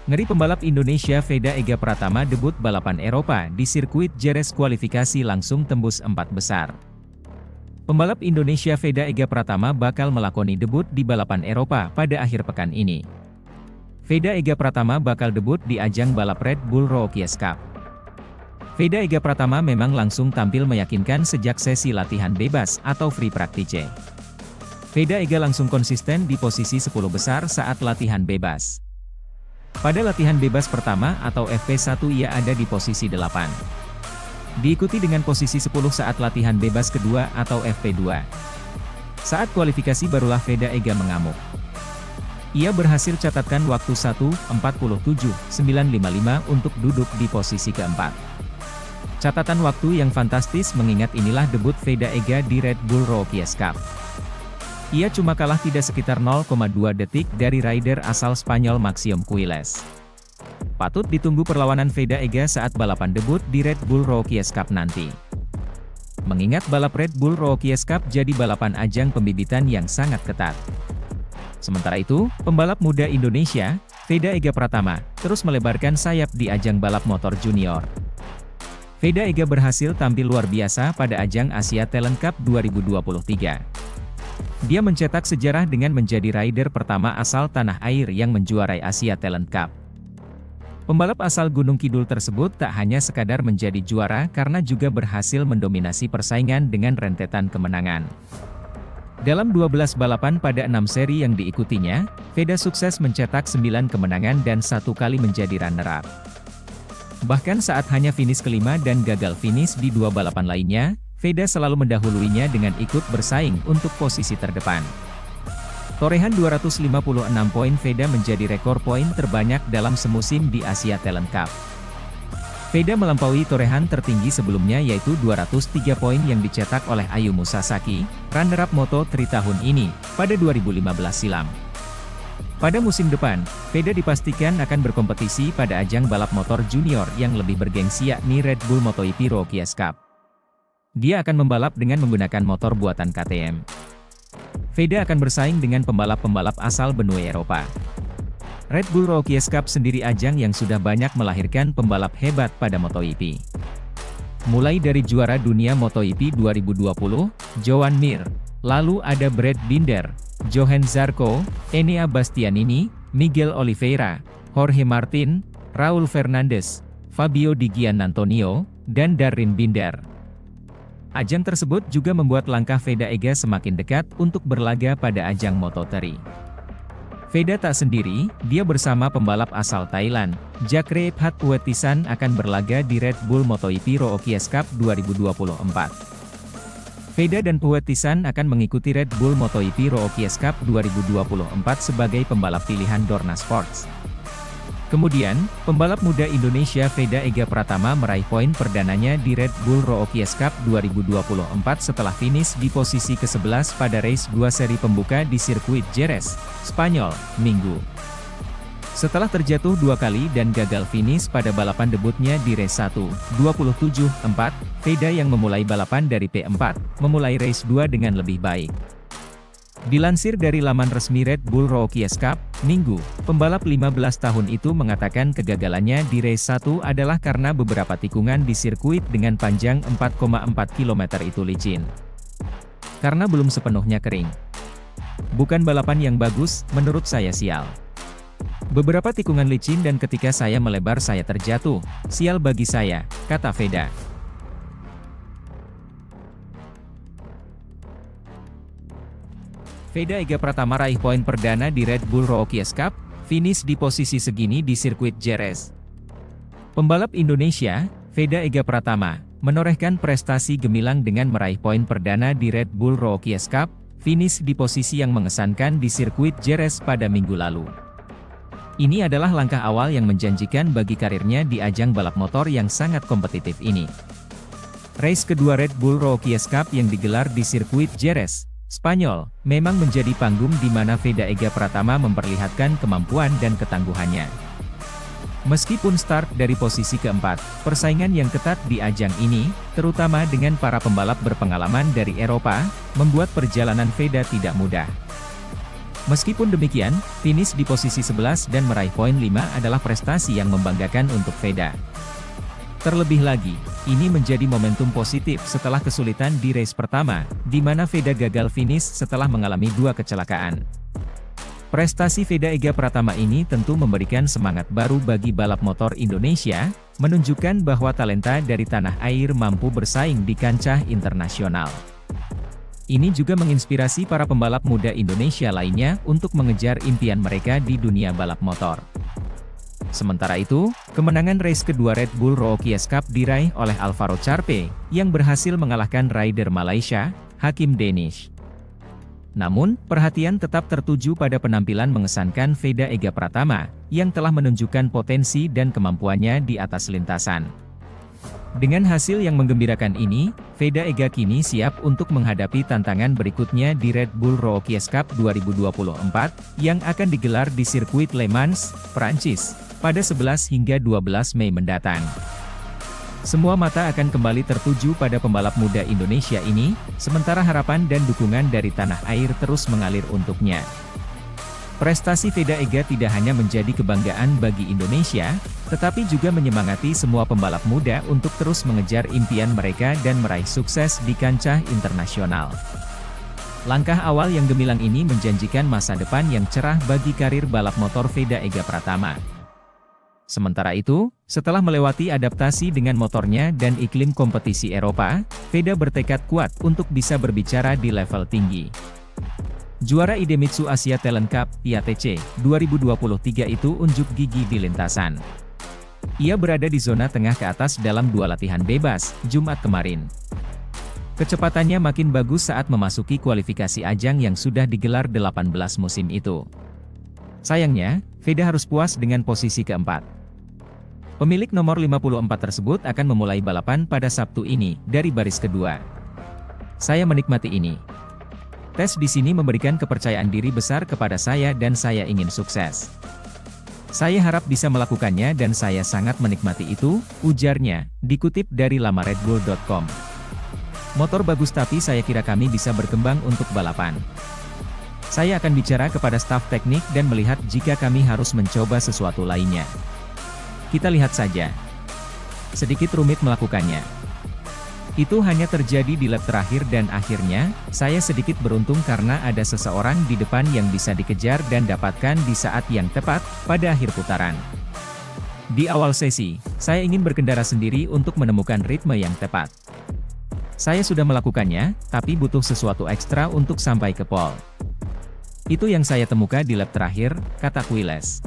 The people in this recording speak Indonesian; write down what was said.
Ngeri pembalap Indonesia Veda Ega Pratama debut balapan Eropa di sirkuit Jerez kualifikasi langsung tembus 4 besar. Pembalap Indonesia Veda Ega Pratama bakal melakoni debut di balapan Eropa pada akhir pekan ini. Veda Ega Pratama bakal debut di ajang balap Red Bull Rookies Cup. Veda Ega Pratama memang langsung tampil meyakinkan sejak sesi latihan bebas atau free practice. Veda Ega langsung konsisten di posisi 10 besar saat latihan bebas. Pada latihan bebas pertama atau FP1 ia ada di posisi 8. Diikuti dengan posisi 10 saat latihan bebas kedua atau FP2. Saat kualifikasi barulah Veda Ega mengamuk. Ia berhasil catatkan waktu 1:47.955 untuk duduk di posisi keempat. Catatan waktu yang fantastis mengingat inilah debut Veda Ega di Red Bull Rookies Cup. Ia cuma kalah tidak sekitar 0,2 detik dari rider asal Spanyol Maxiom Quiles. Patut ditunggu perlawanan Veda Ega saat balapan debut di Red Bull Rookies Cup nanti. Mengingat balap Red Bull Rookies Cup jadi balapan ajang pembibitan yang sangat ketat. Sementara itu, pembalap muda Indonesia, Veda Ega Pratama, terus melebarkan sayap di ajang balap motor junior. Veda Ega berhasil tampil luar biasa pada ajang Asia Talent Cup 2023. Dia mencetak sejarah dengan menjadi rider pertama asal tanah air yang menjuarai Asia Talent Cup. Pembalap asal Gunung Kidul tersebut tak hanya sekadar menjadi juara karena juga berhasil mendominasi persaingan dengan rentetan kemenangan. Dalam 12 balapan pada 6 seri yang diikutinya, Veda sukses mencetak 9 kemenangan dan 1 kali menjadi runner-up. Bahkan saat hanya finish kelima dan gagal finish di 2 balapan lainnya, Veda selalu mendahuluinya dengan ikut bersaing untuk posisi terdepan. Torehan 256 poin Veda menjadi rekor poin terbanyak dalam semusim di Asia Talent Cup. Veda melampaui torehan tertinggi sebelumnya yaitu 203 poin yang dicetak oleh Ayumu Sasaki, runner-up Moto3 tahun ini, pada 2015 silam. Pada musim depan, Veda dipastikan akan berkompetisi pada ajang balap motor junior yang lebih bergengsi yakni Red Bull MotoGP Rookies Cup. Dia akan membalap dengan menggunakan motor buatan KTM. Veda akan bersaing dengan pembalap-pembalap asal benua Eropa. Red Bull Rookies Cup sendiri ajang yang sudah banyak melahirkan pembalap hebat pada MotoGP. Mulai dari juara dunia MotoGP 2020, Joan Mir, lalu ada Brad Binder, Johan Zarco, Enea Bastianini, Miguel Oliveira, Jorge Martin, Raul Fernandez, Fabio Di Giannantonio, dan Darrin Binder. Ajang tersebut juga membuat langkah Veda Ega semakin dekat untuk berlaga pada ajang Moto3. Veda tak sendiri, dia bersama pembalap asal Thailand, Jakre Phatpuetisan akan berlaga di Red Bull MotoGP Rookies Cup 2024. Veda dan Puetisan akan mengikuti Red Bull MotoGP Rookies Cup 2024 sebagai pembalap pilihan Dorna Sports. Kemudian, pembalap muda Indonesia Veda Ega Pratama meraih poin perdananya di Red Bull Rookies Cup 2024 setelah finish di posisi ke-11 pada race 2 seri pembuka di sirkuit Jerez, Spanyol, Minggu. Setelah terjatuh 2 kali dan gagal finish pada balapan debutnya di race 1, 27.4, Veda yang memulai balapan dari P4, memulai race 2 dengan lebih baik. Dilansir dari laman resmi Red Bull Rookies Cup, Minggu, pembalap 15 tahun itu mengatakan kegagalannya di race 1 adalah karena beberapa tikungan di sirkuit dengan panjang 4,4 km itu licin. Karena belum sepenuhnya kering. Bukan balapan yang bagus, menurut saya sial. Beberapa tikungan licin dan ketika saya melebar saya terjatuh, sial bagi saya, kata Veda. Veda Ega Pratama raih poin perdana di Red Bull Rookies Cup, finish di posisi segini di sirkuit Jerez. Pembalap Indonesia, Veda Ega Pratama, menorehkan prestasi gemilang dengan meraih poin perdana di Red Bull Rookies Cup, finish di posisi yang mengesankan di sirkuit Jerez pada minggu lalu. Ini adalah langkah awal yang menjanjikan bagi karirnya di ajang balap motor yang sangat kompetitif ini. Race kedua Red Bull Rookies Cup yang digelar di sirkuit Jerez, Spanyol, memang menjadi panggung di mana Veda Ega Pratama memperlihatkan kemampuan dan ketangguhannya. Meskipun start dari posisi keempat, persaingan yang ketat di ajang ini, terutama dengan para pembalap berpengalaman dari Eropa, membuat perjalanan Veda tidak mudah. Meskipun demikian, finish di posisi 11 dan meraih poin 5 adalah prestasi yang membanggakan untuk Veda. Terlebih lagi, ini menjadi momentum positif setelah kesulitan di race pertama, di mana Veda gagal finish setelah mengalami 2 kecelakaan. Prestasi Veda Ega Pratama ini tentu memberikan semangat baru bagi balap motor Indonesia, menunjukkan bahwa talenta dari tanah air mampu bersaing di kancah internasional. Ini juga menginspirasi para pembalap muda Indonesia lainnya untuk mengejar impian mereka di dunia balap motor. Sementara itu, kemenangan race kedua Red Bull Rookies Cup diraih oleh Alvaro Charpe, yang berhasil mengalahkan rider Malaysia, Hakim Danish. Namun, perhatian tetap tertuju pada penampilan mengesankan Veda Ega Pratama, yang telah menunjukkan potensi dan kemampuannya di atas lintasan. Dengan hasil yang menggembirakan ini, Veda Ega kini siap untuk menghadapi tantangan berikutnya di Red Bull Rookies Cup 2024, yang akan digelar di sirkuit Le Mans, Prancis, pada 11 hingga 12 Mei mendatang. Semua mata akan kembali tertuju pada pembalap muda Indonesia ini, sementara harapan dan dukungan dari tanah air terus mengalir untuknya. Prestasi Veda Ega tidak hanya menjadi kebanggaan bagi Indonesia, tetapi juga menyemangati semua pembalap muda untuk terus mengejar impian mereka dan meraih sukses di kancah internasional. Langkah awal yang gemilang ini menjanjikan masa depan yang cerah bagi karir balap motor Veda Ega Pratama. Sementara itu, setelah melewati adaptasi dengan motornya dan iklim kompetisi Eropa, Veda bertekad kuat untuk bisa berbicara di level tinggi. Juara Idemitsu Asia Talent Cup, IATC, 2023 itu unjuk gigi di lintasan. Ia berada di zona tengah ke atas dalam 2 latihan bebas, Jumat kemarin. Kecepatannya makin bagus saat memasuki kualifikasi ajang yang sudah digelar 18 musim itu. Sayangnya, Veda harus puas dengan posisi keempat. Pemilik nomor 54 tersebut akan memulai balapan pada Sabtu ini, dari baris kedua. Saya menikmati ini. Tes di sini memberikan kepercayaan diri besar kepada saya dan saya ingin sukses. Saya harap bisa melakukannya dan saya sangat menikmati itu, ujarnya, dikutip dari lamanredbull.com. Motor bagus tapi saya kira kami bisa berkembang untuk balapan. Saya akan bicara kepada staf teknik dan melihat jika kami harus mencoba sesuatu lainnya. Kita lihat saja. Sedikit rumit melakukannya. Itu hanya terjadi di lap terakhir dan akhirnya, saya sedikit beruntung karena ada seseorang di depan yang bisa dikejar dan dapatkan di saat yang tepat, pada akhir putaran. Di awal sesi, saya ingin berkendara sendiri untuk menemukan ritme yang tepat. Saya sudah melakukannya, tapi butuh sesuatu ekstra untuk sampai ke pole. Itu yang saya temukan di lap terakhir, kata Quiles.